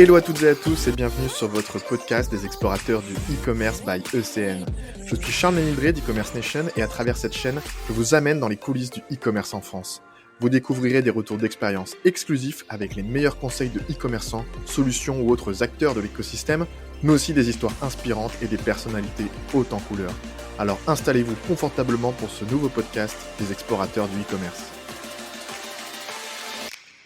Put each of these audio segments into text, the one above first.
Hello à toutes et à tous et bienvenue sur votre podcast des explorateurs du e-commerce by ECN. Je suis Charles Ménildré d'e-commerce Nation et à travers cette chaîne, je vous amène dans les coulisses du e-commerce en France. Vous découvrirez des retours d'expérience exclusifs avec les meilleurs conseils de e-commerçants, solutions ou autres acteurs de l'écosystème, mais aussi des histoires inspirantes et des personnalités hautes en couleurs. Alors installez-vous confortablement pour ce nouveau podcast des explorateurs du e-commerce.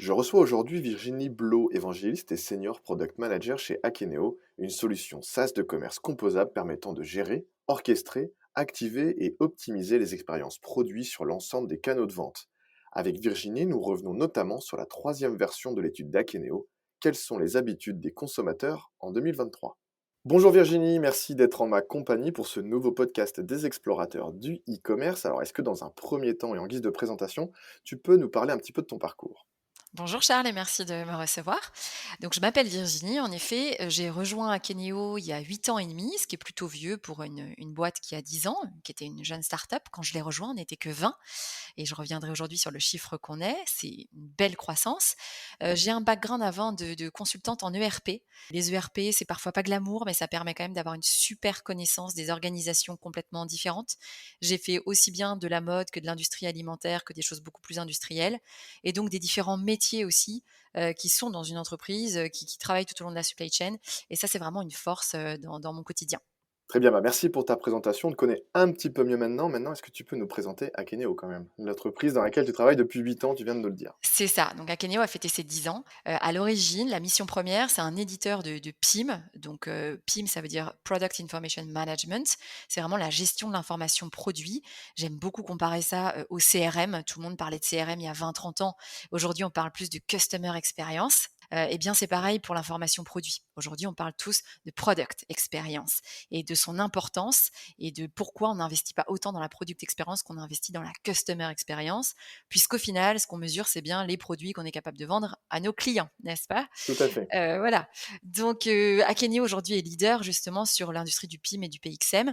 Je reçois aujourd'hui Virginie Blot, évangéliste et senior product manager chez Akeneo, une solution SaaS de commerce composable permettant de gérer, orchestrer, activer et optimiser les expériences produits sur l'ensemble des canaux de vente. Avec Virginie, nous revenons notamment sur la troisième version de l'étude d'Akeneo, quelles sont les habitudes des consommateurs en 2023. Bonjour Virginie, merci d'être en ma compagnie pour ce nouveau podcast des explorateurs du e-commerce. Alors est-ce que dans un premier temps et en guise de présentation, tu peux nous parler un petit peu de ton parcours ? Bonjour Charles et merci de me recevoir. Donc je m'appelle Virginie, en effet, j'ai rejoint Akeneo il y a 8 ans et demi, ce qui est plutôt vieux pour une boîte qui a 10 ans, qui était une jeune start-up. Quand je l'ai rejoint, on n'était que 20 et je reviendrai aujourd'hui sur le chiffre qu'on est. C'est une belle croissance. J'ai un background avant de consultante en ERP. Les ERP, c'est parfois pas glamour, mais ça permet quand même d'avoir une super connaissance des organisations complètement différentes. J'ai fait aussi bien de la mode que de l'industrie alimentaire, que des choses beaucoup plus industrielles et donc des différents métiers aussi, qui sont dans une entreprise, qui travaillent tout au long de la supply chain et ça, c'est vraiment une force, dans mon quotidien. Très bien, merci pour ta présentation. On te connaît un petit peu mieux maintenant. Maintenant, est-ce que tu peux nous présenter Akeneo quand même? L'entreprise dans laquelle tu travailles depuis 8 ans, tu viens de nous le dire. C'est ça, donc Akeneo a fêté ses 10 ans. À l'origine, la mission première, c'est un éditeur de PIM. Donc, PIM, ça veut dire Product Information Management. C'est vraiment la gestion de l'information produit. J'aime beaucoup comparer ça, au CRM. Tout le monde parlait de CRM il y a 20-30 ans. Aujourd'hui, on parle plus de Customer Experience. Eh bien, c'est pareil pour l'information produit. Aujourd'hui, on parle tous de Product Experience et de son importance et de pourquoi on n'investit pas autant dans la Product Experience qu'on investit dans la Customer Experience. Puisqu'au final, ce qu'on mesure, c'est bien les produits qu'on est capable de vendre à nos clients, n'est-ce pas? Tout à fait. Voilà. Donc, Akeneo aujourd'hui est leader justement sur l'industrie du PIM et du PXM.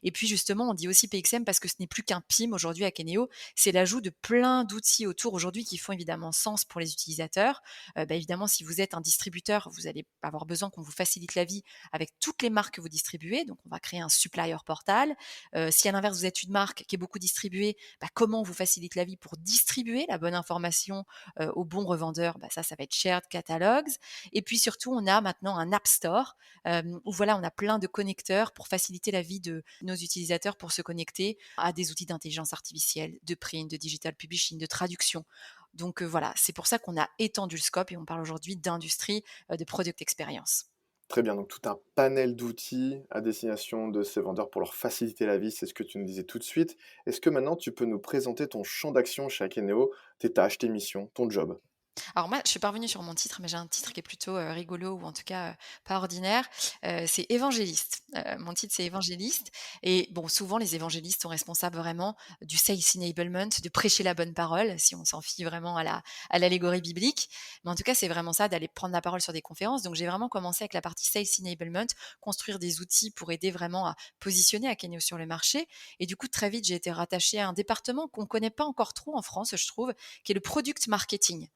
Et puis justement, on dit aussi PXM parce que ce n'est plus qu'un PIM aujourd'hui Akeneo, c'est l'ajout de plein d'outils autour aujourd'hui qui font évidemment sens pour les utilisateurs. Évidemment, si vous êtes un distributeur, vous allez avoir besoin qu'on vous facilite la vie avec toutes les marques que vous distribuez. Donc, on va créer un supplier portal. Si à l'inverse, vous êtes une marque qui est beaucoup distribuée, comment on vous facilite la vie pour distribuer la bonne information aux bons revendeurs, ça va être Shared Catalogs. Et puis surtout, on a maintenant un App Store où voilà, on a plein de connecteurs pour faciliter la vie de nos utilisateurs pour se connecter à des outils d'intelligence artificielle, de print, de digital publishing, de traduction. Donc voilà, c'est pour ça qu'on a étendu le scope et on parle aujourd'hui d'industrie de product experience. Très bien, donc tout un panel d'outils à destination de ces vendeurs pour leur faciliter la vie, c'est ce que tu nous disais tout de suite. Est-ce que maintenant tu peux nous présenter ton champ d'action chez Akeneo, tes tâches, tes missions, ton job? Alors moi, je suis pas revenue sur mon titre, mais j'ai un titre qui est plutôt, rigolo ou en tout cas, pas ordinaire. C'est évangéliste. Mon titre, c'est évangéliste et bon, souvent les évangélistes sont responsables vraiment du sales enablement, de prêcher la bonne parole, si on s'en fie vraiment à l'allégorie biblique. Mais en tout cas, c'est vraiment ça, d'aller prendre la parole sur des conférences. Donc j'ai vraiment commencé avec la partie sales enablement, construire des outils pour aider vraiment à positionner Akeneo sur le marché et du coup, très vite, j'ai été rattachée à un département qu'on connaît pas encore trop en France, je trouve, qui est le product marketing.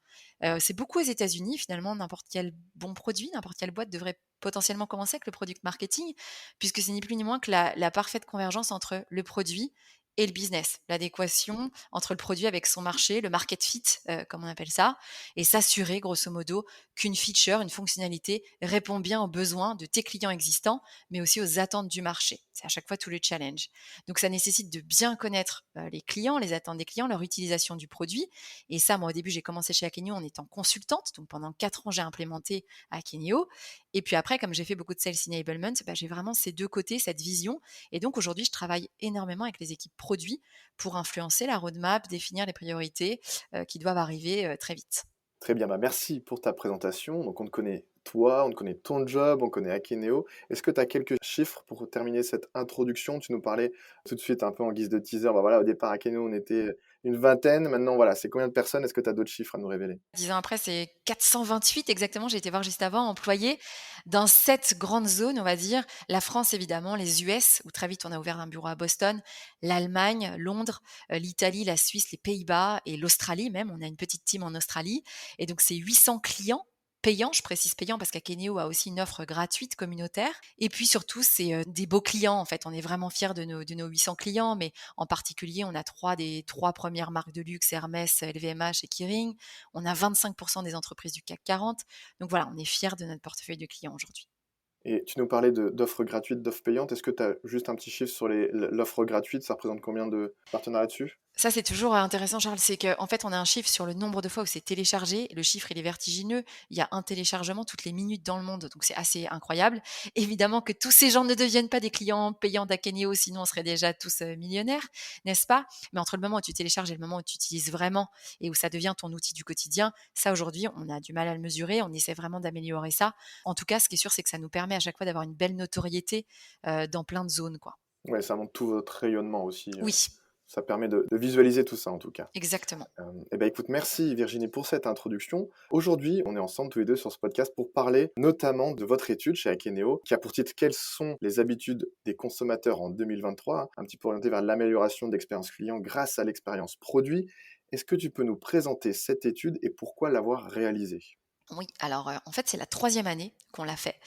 C'est beaucoup aux États-Unis finalement, n'importe quel bon produit, n'importe quelle boîte devrait potentiellement commencer avec le product marketing, puisque c'est ni plus ni moins que la parfaite convergence entre le produit et le business. L'adéquation entre le produit avec son marché, le market fit, comme on appelle ça, et s'assurer grosso modo qu'une feature, une fonctionnalité répond bien aux besoins de tes clients existants, mais aussi aux attentes du marché. C'est à chaque fois tout le challenge. Donc ça nécessite de bien connaître, les clients, les attentes des clients, leur utilisation du produit et ça, moi, au début, j'ai commencé chez Akeneo en étant consultante. Donc, pendant 4 ans, j'ai implémenté Akeneo. Et puis après, comme j'ai fait beaucoup de sales enablement, j'ai vraiment ces deux côtés, cette vision. Et donc, aujourd'hui, je travaille énormément avec les équipes produits pour influencer la roadmap, définir les priorités qui doivent arriver très vite. Très bien, merci pour ta présentation. Donc on te connaît toi, on te connaît ton job, on connaît Akeneo. Est-ce que tu as quelques chiffres pour terminer cette introduction? Tu nous parlais tout de suite un peu en guise de teaser. Bah voilà, au départ, Akeneo, on était une vingtaine. Maintenant, voilà, c'est combien de personnes? Est-ce que tu as d'autres chiffres à nous révéler? 10 ans après, c'est 428 exactement, j'ai été voir juste avant, employés dans 7 grandes zones, on va dire. La France, évidemment, les US, où très vite on a ouvert un bureau à Boston, l'Allemagne, Londres, l'Italie, la Suisse, les Pays-Bas et l'Australie même. On a une petite team en Australie et donc c'est 800 clients payant, je précise payant parce qu'Akeneo a aussi une offre gratuite communautaire et puis surtout c'est, des beaux clients en fait. On est vraiment fiers de nos 800 clients, mais en particulier on a 3 des 3 premières marques de luxe, Hermès, LVMH et Kering. On a 25 des entreprises du CAC 40. Donc voilà, on est fiers de notre portefeuille de clients aujourd'hui. Et tu nous parlais d'offres gratuites, d'offres payantes. Est-ce que tu as juste un petit chiffre sur l'offre gratuite? Ça représente combien de partenariats dessus? Ça, c'est toujours intéressant, Charles, c'est qu'en fait, on a un chiffre sur le nombre de fois où c'est téléchargé. Le chiffre, il est vertigineux. Il y a un téléchargement toutes les minutes dans le monde, donc c'est assez incroyable. Évidemment que tous ces gens ne deviennent pas des clients payants d'Akeneo, sinon on serait déjà tous millionnaires, n'est-ce pas? Mais entre le moment où tu télécharges et le moment où tu utilises vraiment et où ça devient ton outil du quotidien, ça aujourd'hui, on a du mal à le mesurer. On essaie vraiment d'améliorer ça. En tout cas, ce qui est sûr, c'est que ça nous permet à chaque fois d'avoir une belle notoriété dans plein de zones, quoi. Ouais, ça montre tout votre rayonnement aussi. Oui, Ça permet de visualiser tout ça en tout cas. exactement. Eh ben, écoute, merci Virginie pour cette introduction. Aujourd'hui, on est ensemble tous les deux sur ce podcast pour parler notamment de votre étude chez Akeneo, qui a pour titre «Quelles sont les habitudes des consommateurs en 2023?» un petit peu orienté vers l'amélioration de l'expérience client grâce à l'expérience produit. Est-ce que tu peux nous présenter cette étude et pourquoi l'avoir réalisée? Oui, alors, en fait, c'est la troisième année qu'on l'a fait,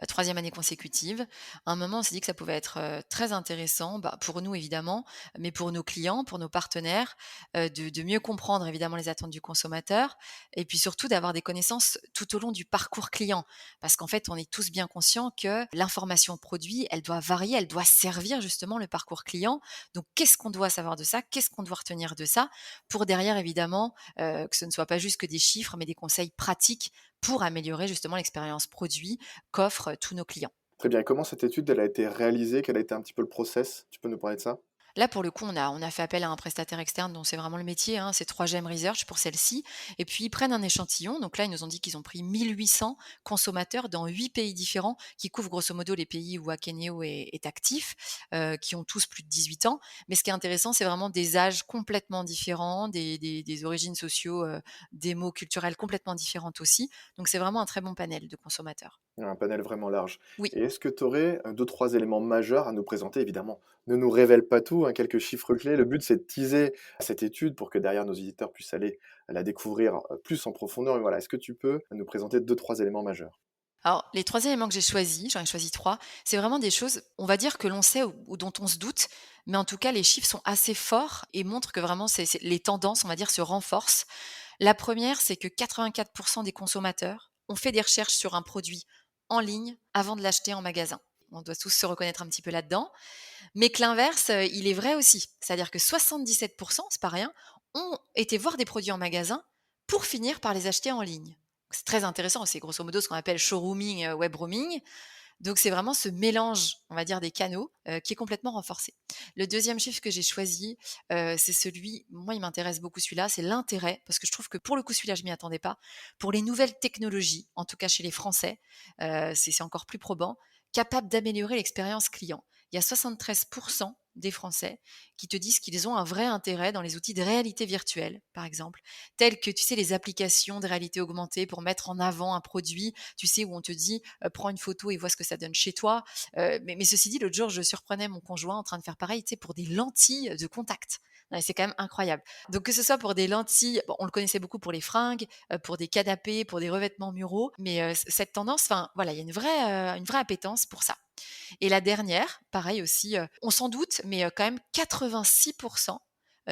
3e année consécutive. À un moment, on s'est dit que ça pouvait être, très intéressant, bah, pour nous évidemment, mais pour nos clients, pour nos partenaires, de mieux comprendre évidemment les attentes du consommateur et puis surtout d'avoir des connaissances tout au long du parcours client. Parce qu'en fait, on est tous bien conscients que l'information produit, elle doit varier, elle doit servir justement le parcours client. Donc qu'est-ce qu'on doit savoir de ça? Qu'est-ce qu'on doit retenir de ça? Pour derrière évidemment, que ce ne soit pas juste que des chiffres, mais des conseils pratiques pour améliorer justement l'expérience produit qu'offrent tous nos clients. Très bien. Et comment cette étude, elle a été réalisée? Quel a été un petit peu le process? Tu peux nous parler de ça? Là, pour le coup, on a fait appel à un prestataire externe dont c'est vraiment le métier, hein, c'est 3GEM Research pour celle-ci. Et puis, ils prennent un échantillon. Donc là, ils nous ont dit qu'ils ont pris 1800 consommateurs dans 8 pays différents, qui couvrent grosso modo les pays où Akeneo est actif, qui ont tous plus de 18 ans. Mais ce qui est intéressant, c'est vraiment des âges complètement différents, des origines sociaux, des mots culturels complètement différentes aussi. Donc c'est vraiment un très bon panel de consommateurs. Un panel vraiment large. Oui. Et est-ce que tu aurais 2-3 éléments majeurs à nous présenter? Évidemment, ne nous révèle pas tout, hein, quelques chiffres clés. Le but, c'est de teaser cette étude pour que derrière nos éditeurs puissent aller la découvrir plus en profondeur. Mais voilà, est-ce que tu peux nous présenter 2-3 éléments majeurs? Alors, les 3 éléments que j'ai choisis, j'en ai choisi 3, c'est vraiment des choses, on va dire que l'on sait ou dont on se doute, mais en tout cas, les chiffres sont assez forts et montrent que vraiment c'est les tendances, on va dire, se renforcent. La première, c'est que 84 des consommateurs ont fait des recherches sur un produit en ligne avant de l'acheter en magasin. On doit tous se reconnaître un petit peu là-dedans, mais que l'inverse, il est vrai aussi. C'est-à-dire que 77 c'est pas rien, ont été voir des produits en magasin pour finir par les acheter en ligne. C'est très intéressant, c'est grosso modo ce qu'on appelle showrooming, web roaming. Donc c'est vraiment ce mélange, on va dire, des canaux, qui est complètement renforcé. Le deuxième chiffre que j'ai choisi, c'est celui moi il m'intéresse beaucoup celui-là, c'est l'intérêt, parce que je trouve que pour le coup celui-là je m'y attendais pas, pour les nouvelles technologies, en tout cas chez les Français, c'est encore plus probant, capables d'améliorer l'expérience client. Il y a 73 des Français qui te disent qu'ils ont un vrai intérêt dans les outils de réalité virtuelle, par exemple, tels que, tu sais, les applications de réalité augmentée pour mettre en avant un produit, tu sais, où on te dit, «Prends une photo et vois ce que ça donne chez toi». Mais ceci dit, l'autre jour, je surprenais mon conjoint en train de faire pareil, tu sais, pour des lentilles de contact. Non, mais c'est quand même incroyable. Donc que ce soit pour des lentilles, bon, on le connaissait beaucoup pour les fringues, pour des canapés, pour des revêtements muraux, mais cette tendance, enfin, voilà, il y a une vraie appétence pour ça. Et la dernière, pareil aussi, on s'en doute, mais quand même 86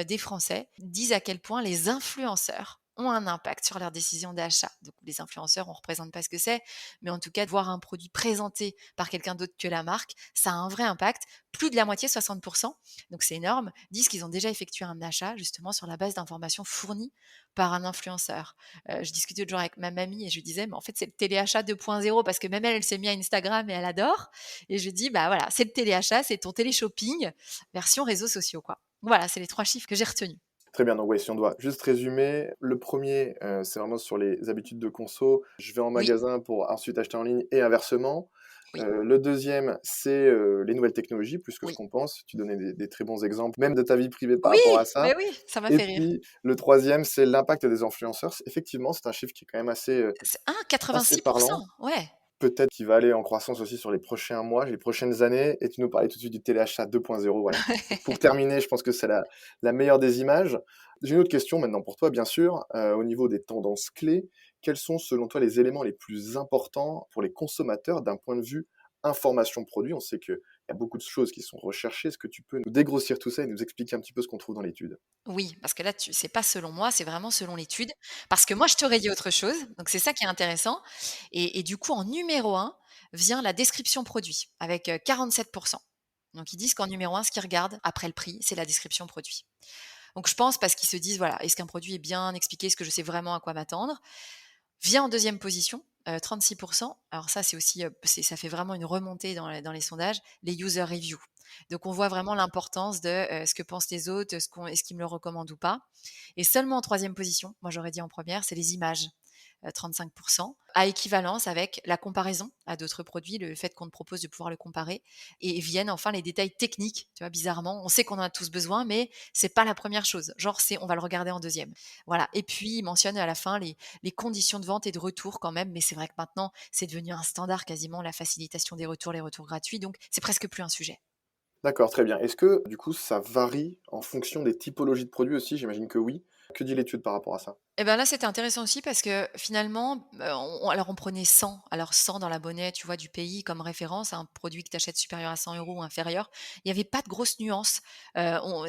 des Français disent à quel point les influenceurs ont un impact sur leurs décisions d'achat. Donc les influenceurs, on ne représente pas ce que c'est, mais en tout cas, de voir un produit présenté par quelqu'un d'autre que la marque, ça a un vrai impact. Plus de la moitié, 60 donc c'est énorme, disent qu'ils ont déjà effectué un achat justement sur la base d'informations fournies par un influenceur. Je discutais l'autre jour avec ma mamie et je lui disais: «Mais en fait, c'est le téléachat 2.0» parce que même elle, elle s'est mise à Instagram et elle adore et je lui dis: «Bah, voilà, c'est le téléachat, c'est ton télé-shopping version réseaux sociaux, quoi». Voilà, c'est les 3 chiffres que j'ai retenus. Très bien, donc oui, si on doit juste résumer, le premier, c'est vraiment sur les habitudes de conso. Je vais en Oui, magasin pour ensuite acheter en ligne et inversement. oui, Le deuxième, c'est, les nouvelles technologies, plus que ce oui. qu'on pense. Tu donnais des très bons exemples, même de ta vie privée par Oui! rapport à ça. Mais oui, ça m'a Et fait rire. puis le troisième, c'est l'impact des influenceurs. Effectivement, c'est un chiffre qui est quand même C'est assez 86 parlant. ouais. Peut-être qu'il va aller en croissance aussi sur les prochains mois, les prochaines années. Et tu nous parlais tout de suite du téléachat 2.0, voilà. Pour terminer, je pense que c'est la meilleure des images. J'ai une autre question maintenant pour toi, bien sûr, au niveau des tendances clés. quels sont selon toi les éléments les plus importants pour les consommateurs d'un point de vue information produit? On sait qu'il y a beaucoup de choses qui sont recherchées. Est-ce que tu peux nous dégrossir tout ça et nous expliquer un petit peu ce qu'on trouve dans l'étude? Oui, parce que là, c'est pas selon moi, c'est vraiment selon l'étude. Parce que moi, je t'aurais dit autre chose, donc c'est ça qui est intéressant. Et du coup, en numéro un vient la description produit avec 47. Donc ils disent qu'en numéro un, ce qu'ils regardent après le prix, c'est la description produit. Donc je pense parce qu'ils se disent voilà, est-ce qu'un produit est bien expliqué, est-ce que je sais vraiment à quoi m'attendre? Vient en deuxième position, 36. Alors ça, c'est aussi, ça fait vraiment une remontée dans les sondages, les user reviews. Donc on voit vraiment l'importance de, ce que pensent les autres, est-ce qu'ils me le recommandent ou pas? Et seulement en troisième position, moi j'aurais dit en première, c'est les images, 35, à équivalence avec la comparaison à d'autres produits, le fait qu'on te propose de pouvoir le comparer et viennent enfin les détails techniques, tu vois? Bizarrement, on sait qu'on en a tous besoin, mais c'est pas la première chose. Genre, c'est on va le regarder en deuxième. Voilà, et puis il mentionne à la fin les conditions de vente et de retour quand même, mais c'est vrai que maintenant, c'est devenu un standard quasiment, la facilitation des retours, les retours gratuits, donc c'est presque plus un sujet. D'accord, très bien. Est-ce que, du coup, ça varie en fonction des typologies de produits aussi? J'imagine que oui. Que dit l'étude par rapport à ça? Et ben là, c'était intéressant aussi parce que finalement, on prenait 100, alors 100 dans la monnaie, tu vois, du pays comme référence, un produit que tu achètes supérieur à 100 € ou inférieur. Il y avait pas de grosses nuances.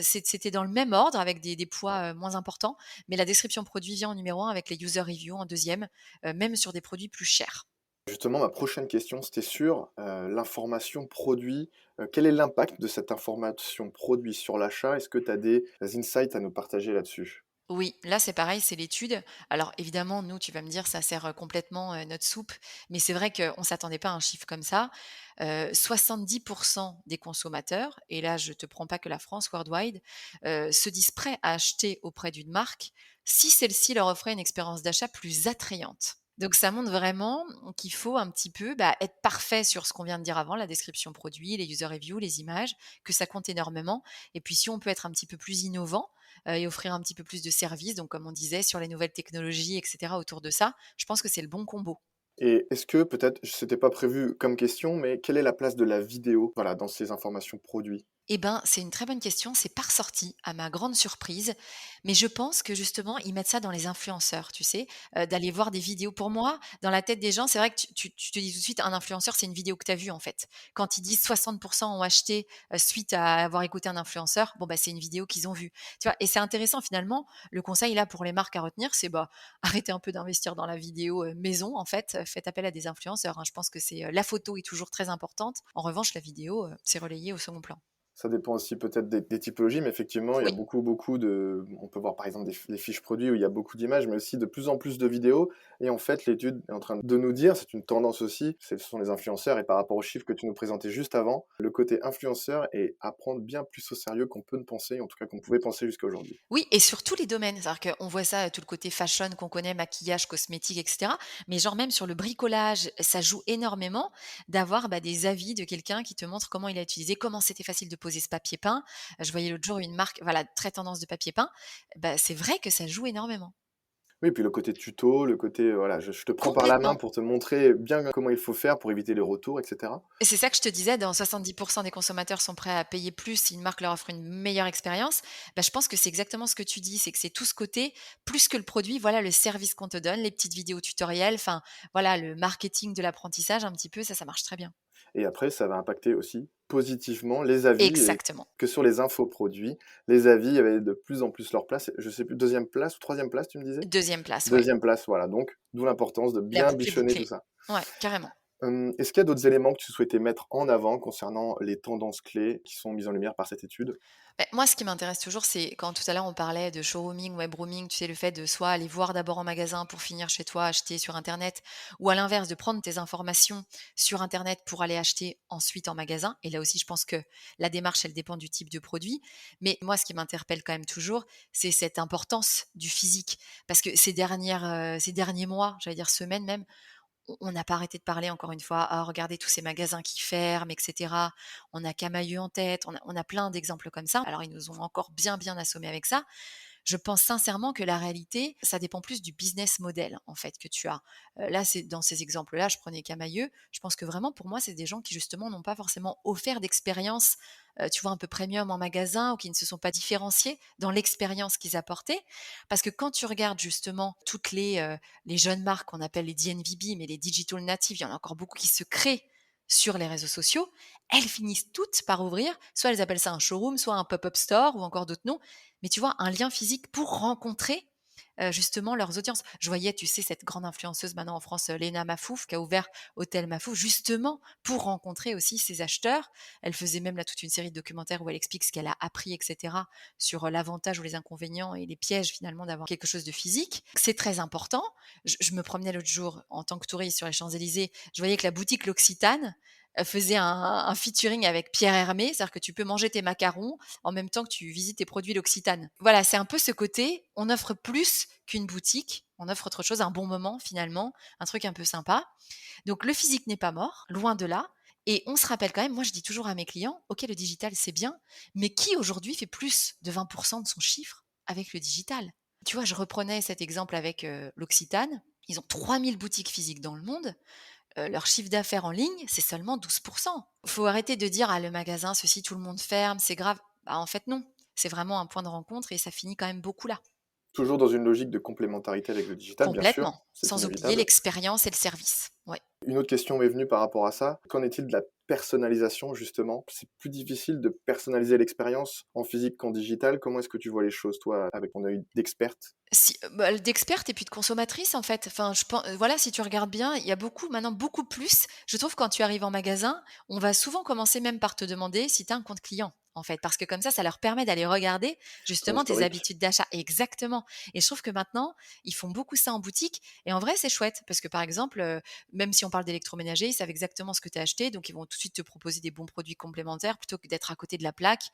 C'était dans le même ordre avec des poids, moins importants, mais la description produit vient en numéro un avec les user reviews en deuxième, même sur des produits plus chers. Justement, ma prochaine question, c'était sur, l'information produit. Quel est l'impact de cette information produit sur l'achat? Est-ce que tu as des insights à nous partager là-dessus? Oui, là, c'est pareil, c'est l'étude. Alors évidemment, nous, tu vas me dire, ça sert, complètement, notre soupe, mais c'est vrai qu'on ne s'attendait pas à un chiffre comme ça. 70 des consommateurs, et là, je te prends pas que la France, worldwide, se disent prêts à acheter auprès d'une marque si celle-ci leur offrait une expérience d'achat plus attrayante. Donc ça montre vraiment qu'il faut un petit peu, être parfait sur ce qu'on vient de dire avant, la description produit, les user reviews, les images, que ça compte énormément et puis si on peut être un petit peu plus innovant, et offrir un petit peu plus de services, donc comme on disait sur les nouvelles technologies et cetera autour de ça, je pense que c'est le bon combo. Et est-ce que peut-être, c'était pas prévu comme question, mais quelle est la place de la vidéo, voilà, dans ces informations produits? Eh ben, c'est une très bonne question, c'est pas ressorti à ma grande surprise, mais je pense que justement, ils mettent ça dans les influenceurs, tu sais? D'aller voir des vidéos. Pour moi, dans la tête des gens, c'est vrai que tu te dis tout de suite: «Un influenceur, c'est une vidéo que tu as vue, en fait». Quand ils disent 60 ont acheté, suite à avoir écouté un influenceur, bon, bah, c'est une vidéo qu'ils ont vue, tu vois? Et c'est intéressant finalement, le conseil là pour les marques à retenir, c'est, arrêtez un peu d'investir dans la vidéo, maison en fait, faites appel à des influenceurs, hein. Je pense que c'est, la photo est toujours très importante. En revanche, la vidéo, c'est relayé au second plan. Ça dépend aussi peut-être des typologies, mais effectivement, il y a Oui. beaucoup de on peut voir par exemple des fiches produits où il y a beaucoup d'images, mais aussi de plus en plus de vidéos et en fait, l'étude est en train de nous dire, c'est une tendance aussi, ce sont les influenceurs et par rapport aux chiffres que tu nous présentais juste avant, le côté influenceur est à prendre bien plus au sérieux qu'on peut ne penser, en tout cas qu'on pouvait penser jusqu'à aujourd'hui. Oui et sur tous les domaines. C'est-à-dire qu'on voit ça, tout le côté fashion qu'on connaît, maquillage, cosmétique et cetera. Mais genre même sur le bricolage, ça joue énormément d'avoir, des avis de quelqu'un qui te montre comment il a utilisé, comment c'était facile de poser ce papier peint. Je voyais l'autre jour une marque, voilà, très tendance de papier peint. C'est vrai que ça joue énormément. Oui, puis le côté tuto, le côté, voilà, je te prends par la main Complètement. pour te montrer bien comment il faut faire pour éviter les retours et cetera. Et c'est ça que je te disais, dans 70 des consommateurs sont prêts à payer plus si une marque leur offre une meilleure expérience. Je pense que c'est exactement ce que tu dis, c'est que c'est tout ce côté, plus que le produit, voilà le service qu'on te donne, les petites vidéos tutoriels, enfin voilà le marketing de l'apprentissage un petit peu, ça marche très bien. Et après, ça va impacter aussi positivement les avis et Exactement. que sur les infoproduits, les avis avaient de plus en plus leur place. Je sais plus, deuxième place ou troisième place, tu me disais? Deuxième place, ouais. Deuxième place, voilà, donc d'où l'importance de La bien boucle est bichonner tout bouclée. ça. Ouais, carrément. Est-ce qu'il y a d'autres éléments que tu souhaitais mettre en avant concernant les tendances clés qui sont mises en lumière par cette étude? Moi, ce qui m'intéresse toujours, c'est quand tout à l'heure on parlait de showrooming, webrooming, tu sais, le fait de soit aller voir d'abord en magasin pour finir chez toi, acheter sur Internet, ou à l'inverse, de prendre tes informations sur Internet pour aller acheter ensuite en magasin. Et là aussi, je pense que la démarche, elle dépend du type de produit. Mais moi, ce qui m'interpelle quand même toujours, c'est cette importance du physique. Parce que ces derniers mois, j'allais dire semaines même, on n'a pas arrêté de parler encore une fois: «Ah regardez tous ces magasins qui ferment et cetera». On a Camaïeu en tête, on a plein d'exemples comme ça. Alors ils nous ont encore bien, bien assommés avec ça. Je pense sincèrement que la réalité, ça dépend plus du business model, en fait, que tu as. Là, c'est dans ces exemples-là, je prenais Camaïeu. Je pense que vraiment, pour moi, c'est des gens qui, justement, n'ont pas forcément offert d'expérience, tu vois, un peu premium en magasin ou qui ne se sont pas différenciés dans l'expérience qu'ils apportaient. Parce que quand tu regardes, justement, toutes les jeunes marques qu'on appelle les DNVB, mais les digital natives, il y en a encore beaucoup qui se créent sur les réseaux sociaux, elles finissent toutes par ouvrir, soit elles appellent ça un showroom, soit un pop-up store ou encore d'autres noms, mais tu vois, un lien physique pour rencontrer justement leurs audiences. Je voyais, tu sais, cette grande influenceuse maintenant en France, Léna Mafouf, qui a ouvert Hôtel Mafouf, justement pour rencontrer aussi ses acheteurs. Elle faisait même là toute une série de documentaires où elle explique ce qu'elle a appris, etc., sur l'avantage ou les inconvénients et les pièges finalement d'avoir quelque chose de physique. C'est très important. Je me promenais l'autre jour en tant que touriste sur les Champs-Élysées, je voyais que la boutique L'Occitane faisait un featuring avec Pierre Hermé, c'est-à-dire que tu peux manger tes macarons en même temps que tu visites tes produits L'Occitane. Voilà, c'est un peu ce côté, on offre plus qu'une boutique, on offre autre chose, un bon moment finalement, un truc un peu sympa. Donc le physique n'est pas mort, loin de là. Et on se rappelle quand même, moi je dis toujours à mes clients, ok le digital c'est bien, mais qui aujourd'hui fait plus de 20% de son chiffre avec le digital? Tu vois, je reprenais cet exemple avec l'Occitane, ils ont 3000 boutiques physiques dans le monde, leur chiffre d'affaires en ligne, c'est seulement 12%. Faut arrêter de dire: «Ah le magasin, ceci, tout le monde ferme, c'est grave». Bah, en fait non, c'est vraiment un point de rencontre et ça finit quand même beaucoup là. Toujours dans une logique de complémentarité avec le digital, bien sûr, Complètement, c'est sans oublier inévitable. l'expérience et le service. Ouais. Une autre question m'est venue par rapport à ça. Qu'en est-il de la personnalisation, justement? C'est plus difficile de personnaliser l'expérience en physique qu'en digital. Comment est-ce que tu vois les choses, toi, avec ton œil d'experte? Si, bah, d'experte et puis de consommatrice en fait. Enfin, voilà, si tu regardes bien, il y a beaucoup maintenant beaucoup plus. Je trouve quand tu arrives en magasin, on va souvent commencer même par te demander si tu as un compte client, en fait. Parce que comme ça leur permet d'aller regarder Ton justement tes historique? habitudes d'achat. Exactement. Et je trouve que maintenant, ils font beaucoup ça en boutique et en vrai, c'est chouette parce que par exemple, même si on parle d'électroménager, ils savent exactement ce que tu as acheté, donc ils vont tout de suite te proposer des bons produits complémentaires plutôt que d'être à côté de la plaque.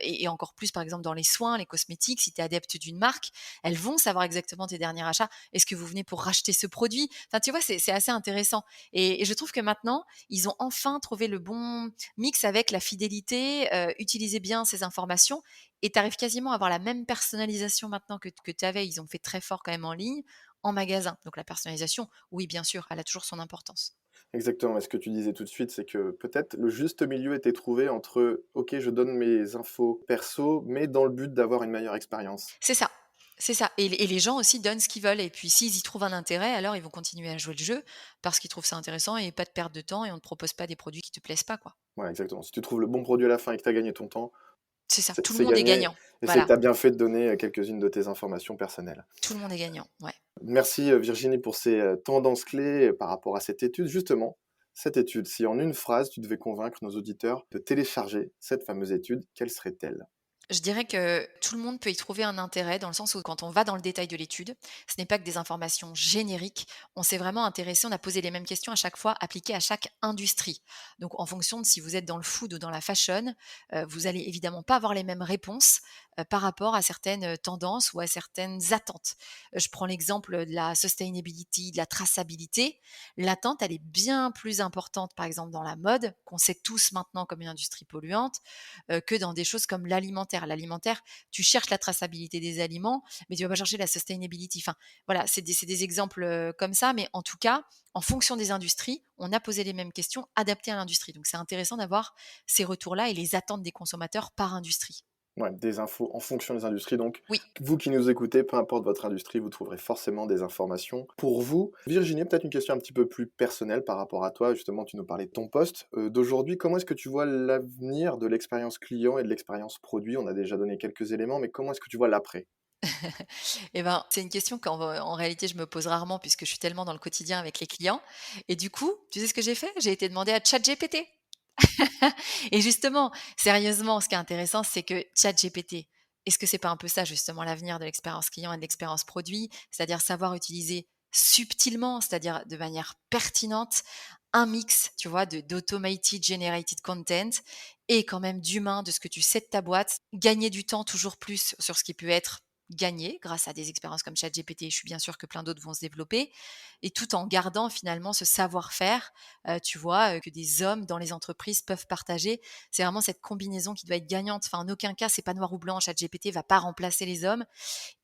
Et encore plus par exemple dans les soins, les cosmétiques, si tu es adepte d'une marque, elles vont savoir exactement tes derniers achats. Est-ce que vous venez pour racheter ce produit? Enfin, tu vois, c'est assez intéressant. Et je trouve que maintenant, ils ont enfin trouvé le bon mix avec la fidélité, utiliser bien ces informations et tu arrives quasiment à avoir la même personnalisation maintenant que tu avais. Ils ont fait très fort quand même en ligne, en magasin. Donc la personnalisation, oui, bien sûr, elle a toujours son importance. Exactement, et ce que tu disais tout de suite, c'est que peut-être le juste milieu était trouvé entre: «OK, je donne mes infos perso, mais dans le but d'avoir une meilleure expérience». C'est ça. C'est ça et les gens aussi donnent ce qu'ils veulent et puis s'ils y trouvent un intérêt, alors ils vont continuer à jouer le jeu parce qu'ils trouvent ça intéressant et pas de perte de temps et on ne te propose pas des produits qui te plaisent pas, quoi. Ouais, exactement. Si tu trouves le bon produit à la fin et que tu as gagné ton temps, C'est ça, tout le c'est monde est gagné gagnant. et c'est que Voilà, tu as bien fait de donner, quelques-unes de tes informations personnelles. tout le monde est gagnant, ouais. Merci, Virginie pour ces, tendances clés par rapport à cette étude. Justement, cette étude, si en une phrase, tu devais convaincre nos auditeurs de télécharger cette fameuse étude, quelle serait-elle? Je dirais que tout le monde peut y trouver un intérêt dans le sens où quand on va dans le détail de l'étude, ce n'est pas que des informations génériques. On s'est vraiment intéressé, on a posé les mêmes questions à chaque fois, appliquées à chaque industrie. Donc en fonction de si vous êtes dans le food ou dans la fashion, vous allez évidemment pas avoir les mêmes réponses par rapport à certaines tendances ou à certaines attentes. Je prends l'exemple de la sustainability, de la traçabilité. L'attente, elle est bien plus importante, par exemple dans la mode, qu'on sait tous maintenant comme une industrie polluante que dans des choses comme l'alimentaire. L'alimentaire, tu cherches la traçabilité des aliments, mais tu vas pas chercher la sustainability. Enfin, voilà, c'est des exemples comme ça, mais en tout cas, en fonction des industries, on a posé les mêmes questions adaptées à l'industrie. Donc, c'est intéressant d'avoir ces retours-là et les attentes des consommateurs par industrie. Ouais, des infos en fonction des industries donc. Oui. Vous qui nous écoutez, peu importe votre industrie, vous trouverez forcément des informations pour vous. Virginie, peut-être une question un petit peu plus personnelle par rapport à toi. Justement, tu nous parlais de ton poste, d'aujourd'hui. Comment est-ce que tu vois l'avenir de l'expérience client et de l'expérience produit? On a déjà donné quelques éléments, mais comment est-ce que tu vois l'après? Eh ben, c'est une question qu'en réalité, je me pose rarement puisque je suis tellement dans le quotidien avec les clients. Et du coup, tu sais ce que j'ai fait? J'ai été demander à ChatGPT. Et justement, sérieusement, ce qui est intéressant, c'est que ChatGPT, est-ce que c'est pas un peu ça justement l'avenir de l'expérience client et de l'expérience produit? C'est-à-dire savoir utiliser subtilement, c'est-à-dire de manière pertinente, un mix, tu vois, d'automated generated content et quand même d'humain, de ce que tu sais de ta boîte, gagner du temps toujours plus sur ce qui peut être gagner grâce à des expériences comme ChatGPT. Je suis bien sûre que plein d'autres vont se développer et tout en gardant finalement ce savoir-faire, tu vois, que des hommes dans les entreprises peuvent partager. C'est vraiment cette combinaison qui doit être gagnante. Enfin, en aucun cas, c'est pas noir ou blanc. ChatGPT va pas remplacer les hommes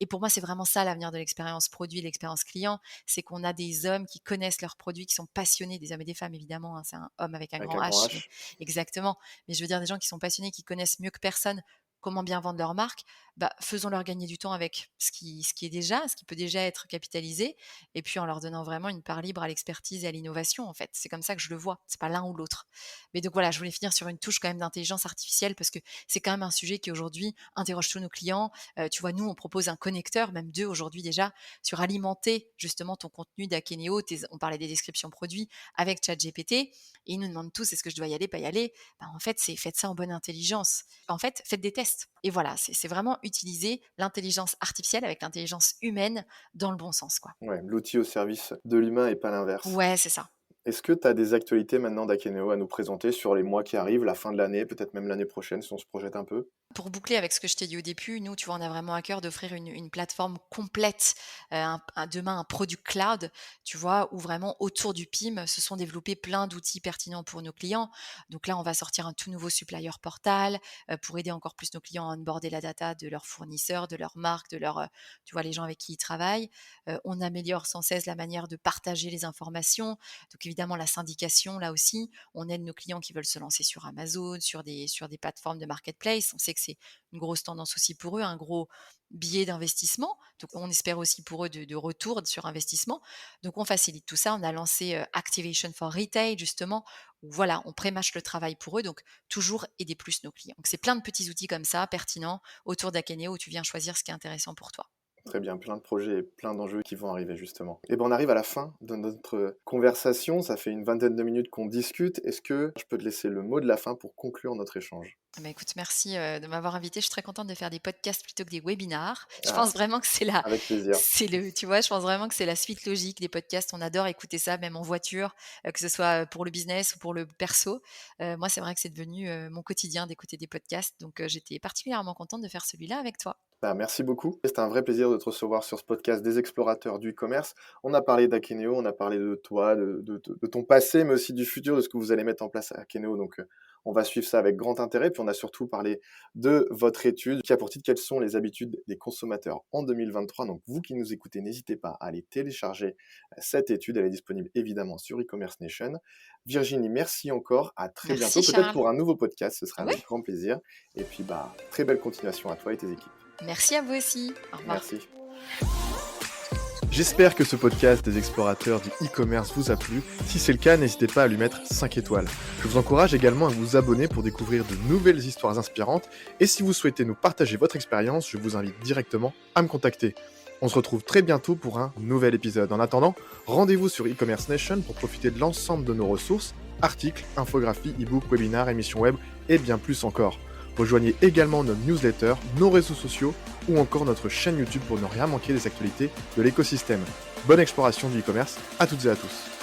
et pour moi, c'est vraiment ça l'avenir de l'expérience produit, l'expérience client. C'est qu'on a des hommes qui connaissent leurs produits, qui sont passionnés, des hommes et des femmes évidemment, hein, c'est un homme avec un avec grand un grand H, mais H. exactement. Mais je veux dire des gens qui sont passionnés, qui connaissent mieux que personne comment bien vendre leur marque, bah, faisons-leur gagner du temps avec ce qui peut déjà être capitalisé, et puis en leur donnant vraiment une part libre à l'expertise et à l'innovation en fait. C'est comme ça que je le vois, c'est pas l'un ou l'autre. Mais donc voilà, je voulais finir sur une touche quand même d'intelligence artificielle parce que c'est quand même un sujet qui aujourd'hui interroge tous nos clients. Tu vois, nous, on propose un connecteur, même 2 aujourd'hui déjà, sur alimenter justement ton contenu d'Akeneo. On parlait des descriptions produits avec ChatGPT et ils nous demandent tous: «Est-ce que je dois y aller, pas y aller?» Bah, en fait, c'est faites ça en bonne intelligence. En fait, faites des tests et voilà, c'est vraiment utiliser l'intelligence artificielle avec l'intelligence humaine dans le bon sens, quoi. Ouais, l'outil au service de l'humain et pas l'inverse. Ouais, c'est ça. Est-ce que tu as des actualités maintenant d'Akeneo à nous présenter sur les mois qui arrivent, la fin de l'année, peut-être même l'année prochaine si on se projette un peu? Pour boucler avec ce que je t'ai dit au début, nous, tu vois, on a vraiment à cœur d'offrir une plateforme complète, demain un product cloud, tu vois? Où vraiment autour du PIM se sont développés plein d'outils pertinents pour nos clients. Donc là, on va sortir un tout nouveau supplier portal, pour aider encore plus nos clients à onboarder la data de leurs fournisseurs, de leurs marques, de leurs, tu vois, les gens avec qui ils travaillent. On améliore sans cesse la manière de partager les informations. Donc évidemment la syndication, là aussi, on aide nos clients qui veulent se lancer sur Amazon, sur des plateformes de marketplace. On sait que c'est une grosse tendance aussi pour eux, un gros biais d'investissement. Donc, on espère aussi pour eux de retour sur investissement. Donc, on facilite tout ça. On a lancé Activation for Retail, justement, où voilà, on prémâche le travail pour eux. Donc, toujours aider plus nos clients. Donc, c'est plein de petits outils comme ça, pertinents, autour d'Akeneo, où tu viens choisir ce qui est intéressant pour toi. Très bien, plein de projets et plein d'enjeux qui vont arriver justement. Et ben on arrive à la fin de notre conversation, ça fait une vingtaine de minutes qu'on discute. Est-ce que je peux te laisser le mot de la fin pour conclure notre échange? Bah, écoute, merci de m'avoir invité. Je suis très contente de faire des podcasts plutôt que des webinars. Je Ah, pense vraiment que avec plaisir. tu vois, je pense vraiment que c'est la suite logique des podcasts. On adore écouter ça, même en voiture, que ce soit pour le business ou pour le perso. Moi, c'est vrai que c'est devenu mon quotidien d'écouter des podcasts. Donc, j'étais particulièrement contente de faire celui-là avec toi. Bah, merci beaucoup. C'était un vrai plaisir de te recevoir sur ce podcast des explorateurs du e-commerce. On a parlé d'Akeneo, on a parlé de toi, de ton passé, mais aussi du futur, de ce que vous allez mettre en place à Akeneo. Donc, on va suivre ça avec grand intérêt. Puis, on a surtout parlé de votre étude qui a pour titre «Quelles sont les habitudes des consommateurs en 2023». Donc, vous qui nous écoutez, n'hésitez pas à aller télécharger cette étude. Elle est disponible évidemment sur e-commerce Nation. Virginie, merci encore. À très Merci, bientôt. Peut-être Charles. pour un nouveau podcast. Ce sera Oui, avec grand plaisir. Et puis, bah, très belle continuation à toi et tes équipes. merci à vous aussi. Au revoir. Merci. J'espère que ce podcast des explorateurs du e-commerce vous a plu. Si c'est le cas, n'hésitez pas à lui mettre 5 étoiles. Je vous encourage également à vous abonner pour découvrir de nouvelles histoires inspirantes. Et si vous souhaitez nous partager votre expérience, je vous invite directement à me contacter. On se retrouve très bientôt pour un nouvel épisode. En attendant, rendez-vous sur e-commerce Nation pour profiter de l'ensemble de nos ressources, articles, infographies, e-books, webinaires, émissions web et bien plus encore. Rejoignez également notre newsletter, nos réseaux sociaux ou encore notre chaîne YouTube pour ne rien manquer des actualités de l'écosystème. Bonne exploration du e-commerce à toutes et à tous.